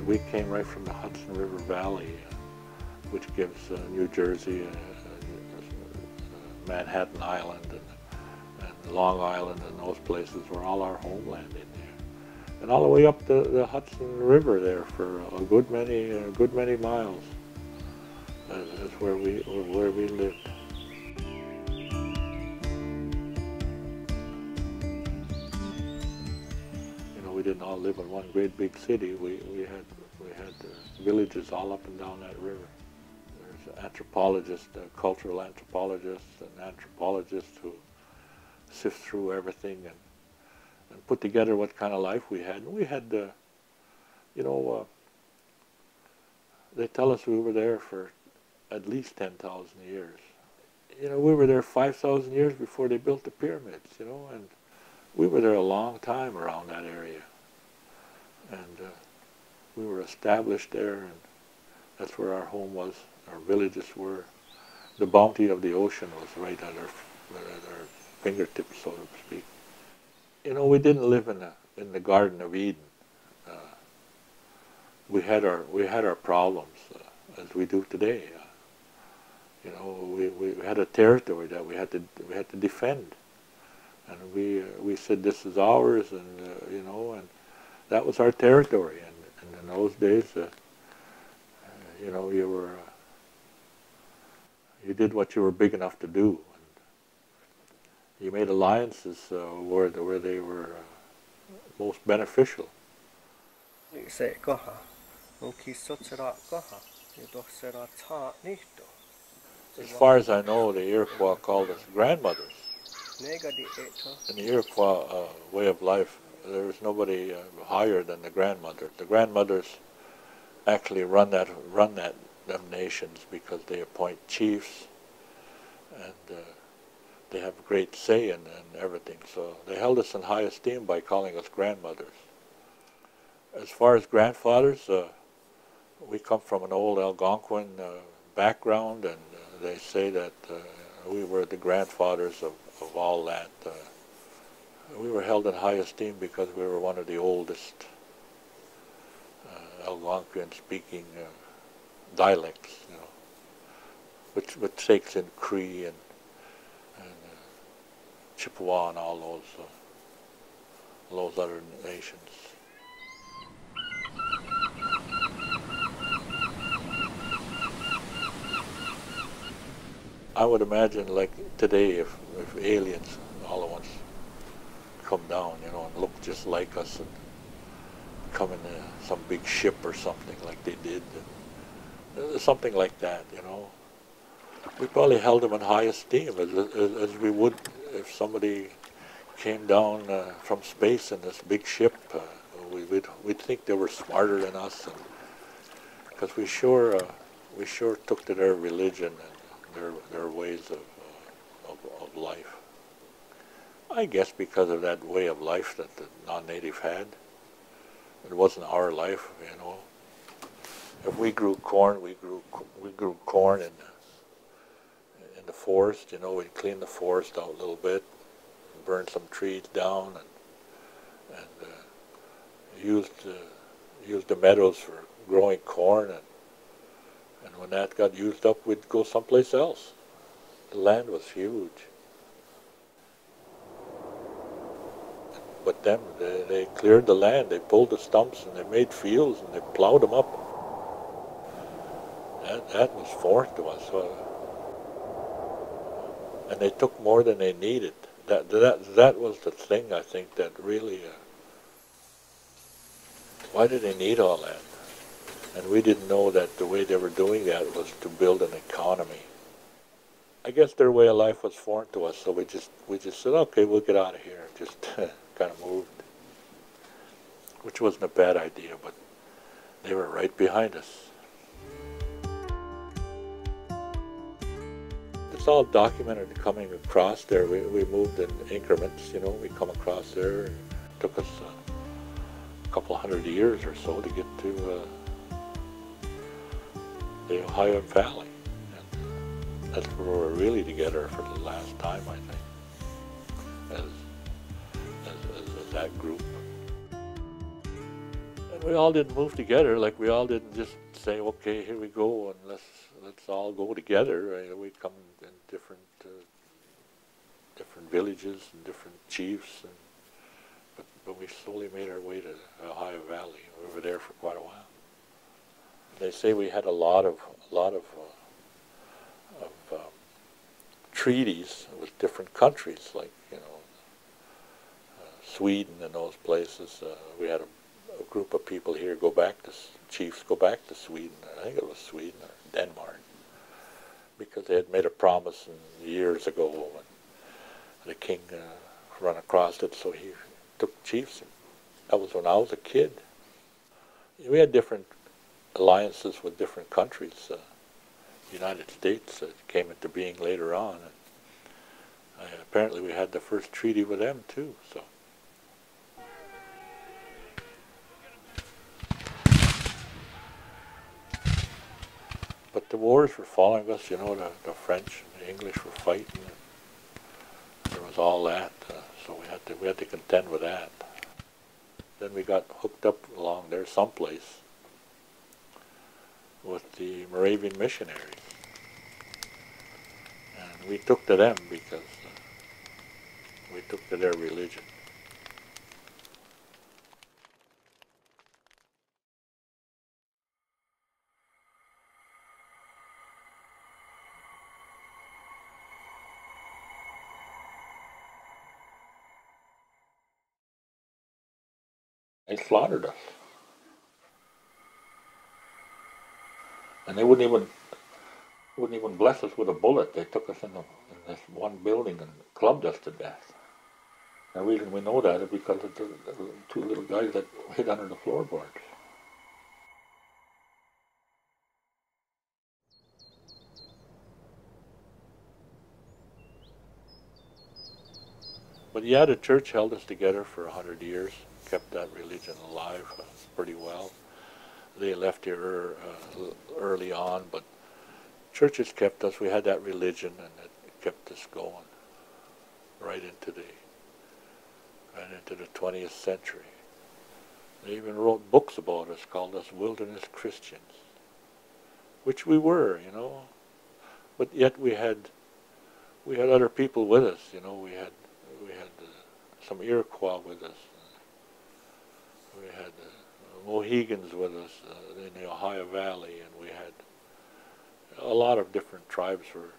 We came right from the Hudson River Valley, which gives New Jersey, Manhattan Island, and Long Island, and those places were all our homeland in there. And all the way up the Hudson River there for a good many miles is where we lived. You know, we didn't all live in one great big city. We had villages all up and down that river. There's anthropologists, cultural anthropologists, and anthropologists who sift through everything and put together what kind of life we had. And we had, you know, they tell us we were there for at least 10,000 years. You know, we were there 5,000 years before they built the pyramids, you know, and we were there a long time around that area. And we were established there, and that's where our home was, our villages were. The bounty of the ocean was right at our fingertips, so to speak. You know, we didn't live in the Garden of Eden. We had our problems, as we do today. You know, we had a territory that we had to defend, and we said this is ours, and you know, and that was our territory. And in those days, you know, you did what you were big enough to do. And you made alliances where they were most beneficial. As far as I know, the Iroquois called us grandmothers. In the Iroquois way of life, there was nobody higher than the grandmother. The grandmothers actually run them nations because they appoint chiefs, and they have great say in everything. So they held us in high esteem by calling us grandmothers. As far as grandfathers, we come from an old Algonquin background, and they say that we were the grandfathers of all that. We were held in high esteem because we were one of the oldest Algonquin-speaking dialects, you know, which takes in Cree and Chippewa and all those other nations. I would imagine, like today, if aliens all at once come down, you know, and look just like us and come in some big ship or something like they did, something like that, you know. We probably held them in high esteem, as we would if somebody came down from space in this big ship. We'd think they were smarter than us, because we sure took to their religion and their ways of life. I guess because of that way of life that the non-native had. It wasn't our life, you know. If we grew corn, we grew corn in the forest, you know. We'd clean the forest out a little bit, burn some trees down, and used the meadows for growing corn, and when that got used up, we'd go someplace else. The land was huge. But them, they cleared the land, they pulled the stumps, and they made fields, and they plowed them up. That was foreign to us. And they took more than they needed. That was the thing, I think, that really... why did they need all that? And we didn't know that the way they were doing that was to build an economy. I guess their way of life was foreign to us, so we just said, okay, we'll get out of here. Just kind of moved. Which wasn't a bad idea, but they were right behind us. It's all documented coming across there. We moved in increments, you know. We come across there. It took us a couple hundred years or so to get to the Ohio Valley. And that's where we're really together for the last time, I think, as that group. And we all didn't move together. Like we all didn't just say, "Okay, here we go, and let's all go together." We come in different villages and different chiefs, and but we slowly made our way to Ohio Valley. We were there for quite a while. They say we had a lot of treaties with different countries, like Sweden and those places. We had a group of people here chiefs go back to Sweden. I think it was Sweden or Denmark, because they had made a promise years ago when the king run across it, so he took chiefs. That was when I was a kid. We had different alliances with different countries. The United States came into being later on, and apparently we had the first treaty with them too. So. But the wars were following us, the French and the English were fighting. There was all that, so we had to contend with that. Then we got hooked up along there someplace with the Moravian missionaries, and we took to them because we took to their religion. They slaughtered us. And they wouldn't even bless us with a bullet. They took us in this one building and clubbed us to death. The reason we know that is because of the two little guys that hid under the floorboards. But yeah, the church held us together for 100 years, kept that religion alive pretty well. They left here early on, but churches kept us. We had that religion, and it kept us going right into the 20th century. They even wrote books about us, called us Wilderness Christians, which we were, But yet we had other people with us, We had some Iroquois with us. We had Mohegans with us in the Ohio Valley, and we had a lot of different tribes were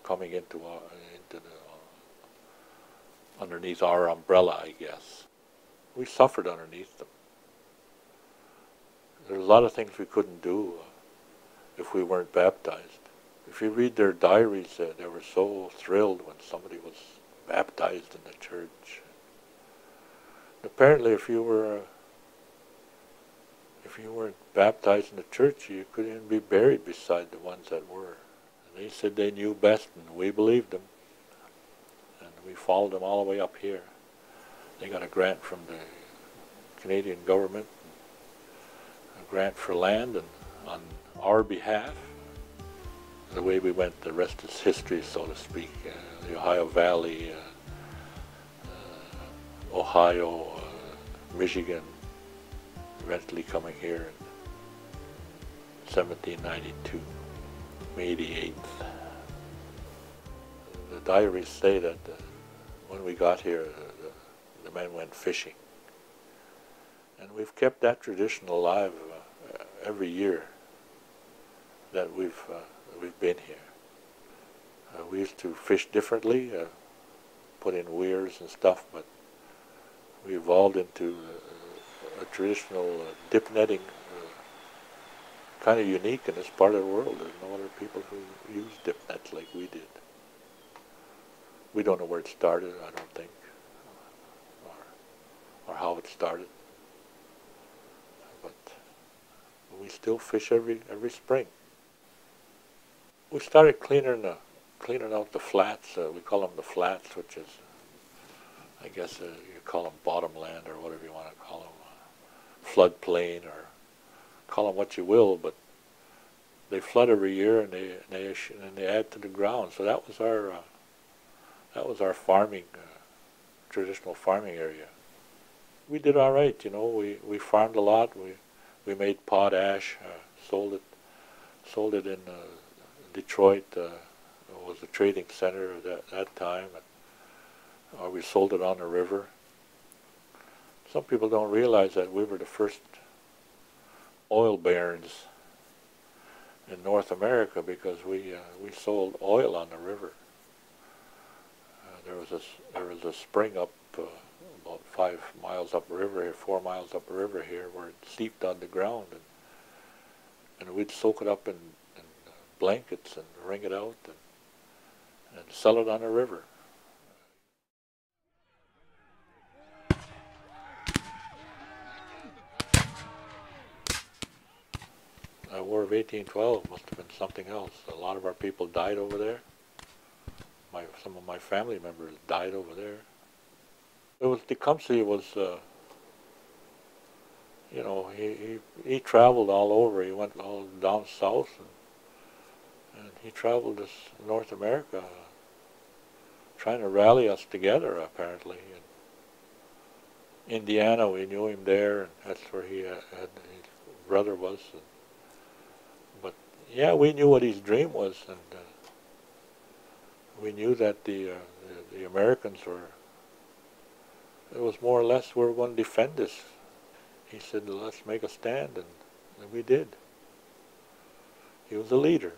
coming into underneath our umbrella, I guess. We suffered underneath them. There's a lot of things we couldn't do if we weren't baptized. If you read their diaries, they were so thrilled when somebody was baptized in the church. Apparently, if you weren't baptized in the church, you couldn't even be buried beside the ones that were. And they said they knew best, and we believed them. And we followed them all the way up here. They got a grant from the Canadian government, a grant for land, and on our behalf. The way we went, the rest is history, so to speak. The Ohio Valley, Ohio, Michigan, eventually coming here in 1792, May the 8th. The diaries say that when we got here, the men went fishing. And we've kept that tradition alive every year that we've been here. We used to fish differently, put in weirs and stuff, but we evolved into a traditional dip netting, kind of unique in this part of the world. There's no other people who use dip nets like we did. We don't know where it started, I don't think, or how it started. But we still fish every spring. We started cleaning out the flats. We call them the flats, which is, I guess you call them bottomland or whatever you want to call them, floodplain, or call them what you will, but they flood every year and they add to the ground. So that was our farming, traditional farming area. we did all right, you know. We farmed a lot. We made potash, sold it in Detroit. It was a trading center at that time. And, we sold it on the river. Some people don't realize that we were the first oil barons in North America because we sold oil on the river. There was a spring up about 5 miles upriver here, 4 miles upriver here, where it seeped on the ground, and we'd soak it up in blankets and wring it out and sell it on the river. The War of 1812 must have been something else. A lot of our people died over there. Some of my family members died over there. It was Tecumseh was, you know, he traveled all over. He went all down south, and he traveled this North America, trying to rally us together. Apparently, in Indiana, we knew him there, and that's where his brother was. But yeah, we knew what his dream was, and we knew that the Americans were. It was more or less we were going to defend this. He said, "Let's make a stand," and we did. He was a leader,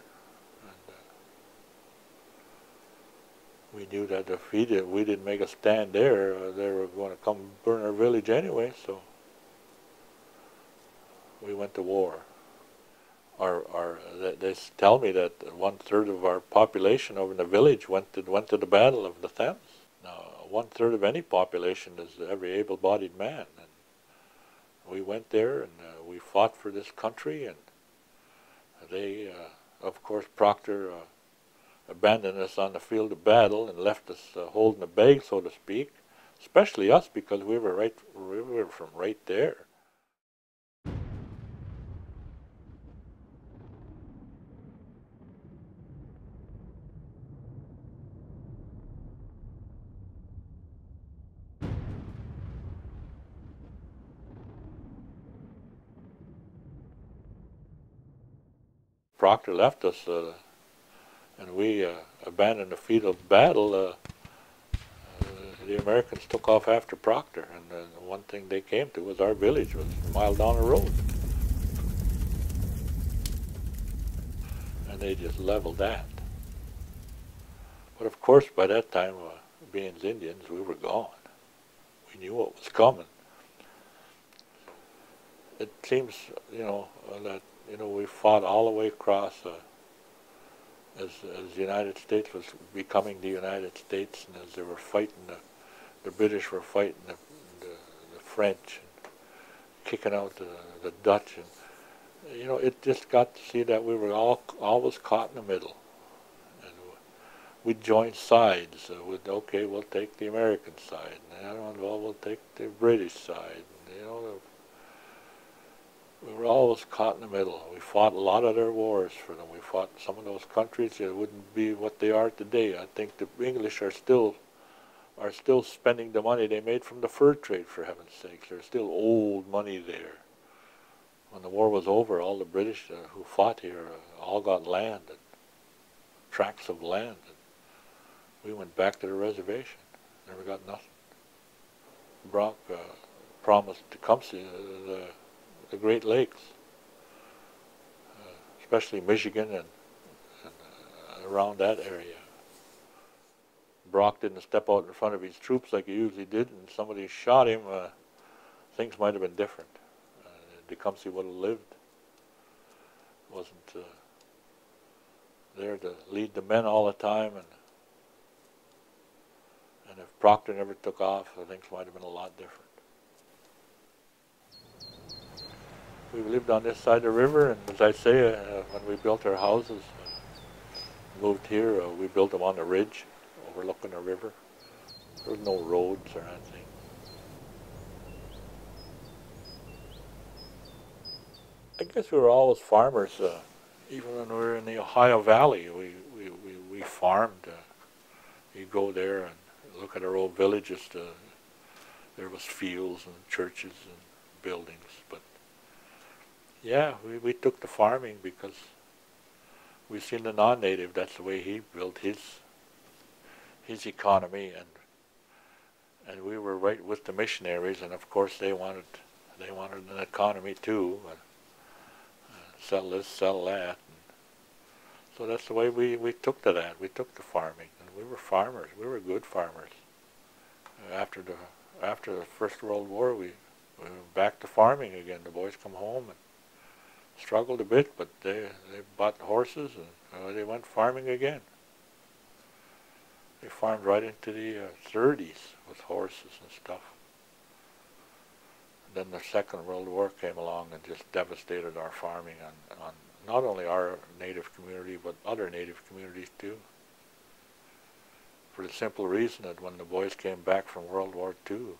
and we knew that if we didn't make a stand there, they were going to come burn our village anyway. So we went to war. They tell me that 1/3 of our population over in the village went to the Battle of the Thames. Now, 1/3 of any population is every able-bodied man, and we went there and we fought for this country, and they, of course, Proctor abandoned us on the field of battle and left us holding the bag, so to speak. Especially us, because we were from right there. Proctor left us, and we abandoned the field of battle. The Americans took off after Proctor, and the one thing they came to was our village was a mile down the road. And they just leveled that. But of course, by that time, being Indians, we were gone. We knew what was coming. It seems, that we fought all the way across as the United States was becoming the United States, and as they were fighting, the British were fighting the French, and kicking out the Dutch, and it just got to see that we were always caught in the middle, and we'd join sides. Okay, we'll take the American side, and we'll take the British side, we were always caught in the middle. We fought a lot of their wars for them. We fought some of those countries that wouldn't be what they are today. I think the English are still spending the money they made from the fur trade, for heaven's sake. There's still old money there. When the war was over, all the British who fought here all got land, and tracts of land. And we went back to the reservation. Never got nothing. Brock promised Tecumseh the Great Lakes, especially Michigan and around that area. Brock didn't step out in front of his troops like he usually did, and somebody shot him. Things might have been different. Tecumseh would have lived. Wasn't there to lead the men all the time, and if Proctor never took off, things might have been a lot different. We lived on this side of the river, and as I say, when we built our houses, moved here, we built them on the ridge, overlooking the river. There was no roads or anything. I guess we were always farmers. Even when we were in the Ohio Valley, we farmed. You go there and look at our old villages. there was fields and churches and buildings. But yeah, we took to farming because we seen the non-native. That's the way he built his economy, and we were right with the missionaries, and of course they wanted an economy too, sell this, sell that. So that's the way we took to that. We took to farming, and we were farmers. We were good farmers. After the First World War, we were back to farming again. The boys come home and struggled a bit, but they bought horses and they went farming again. They farmed right into the 30s with horses and stuff. And then the Second World War came along and just devastated our farming on not only our native community, but other native communities too. For the simple reason that when the boys came back from World War II,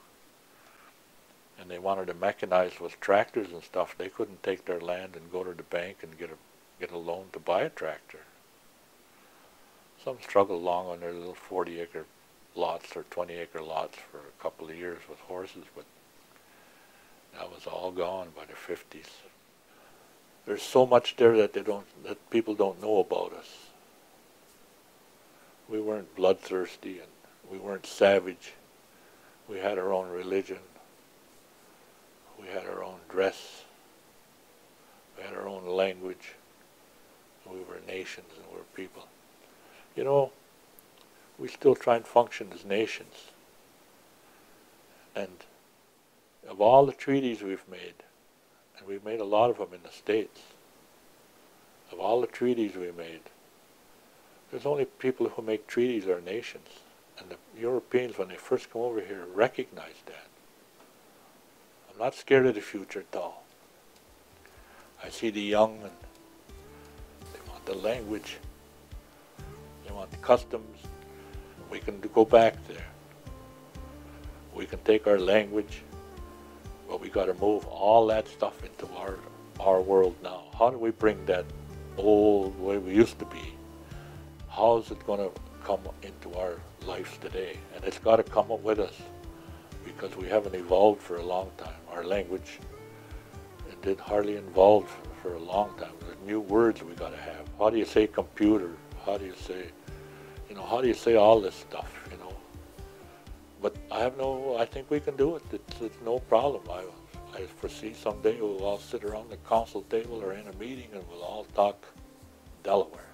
and they wanted to mechanize with tractors and stuff, they couldn't take their land and go to the bank and get a loan to buy a tractor. Some struggled along on their little 40-acre lots or 20-acre lots for a couple of years with horses, but that was all gone by the 50s. There's so much there that people don't know about us. We weren't bloodthirsty and we weren't savage. We had our own religion. We had our own dress. We had our own language. We were nations and we were people. You know, we still try and function as nations. And of all the treaties we've made, and we've made a lot of them in the States, of all the treaties we made, there's only people who make treaties are nations. And the Europeans, when they first come over here, recognized that. I'm not scared of the future at all. I see the young, and they want the language, they want the customs. We can go back there. We can take our language, but we got to move all that stuff into our world now. How do we bring that old way we used to be? How is it going to come into our lives today? And it's got to come up with us, because we haven't evolved for a long time. Our language, it did hardly evolve for a long time. There's new words we got to have. How do you say computer? How do you say, how do you say all this stuff, But I think we can do it. It's no problem. I foresee someday we'll all sit around the council table or in a meeting and we'll all talk Delaware.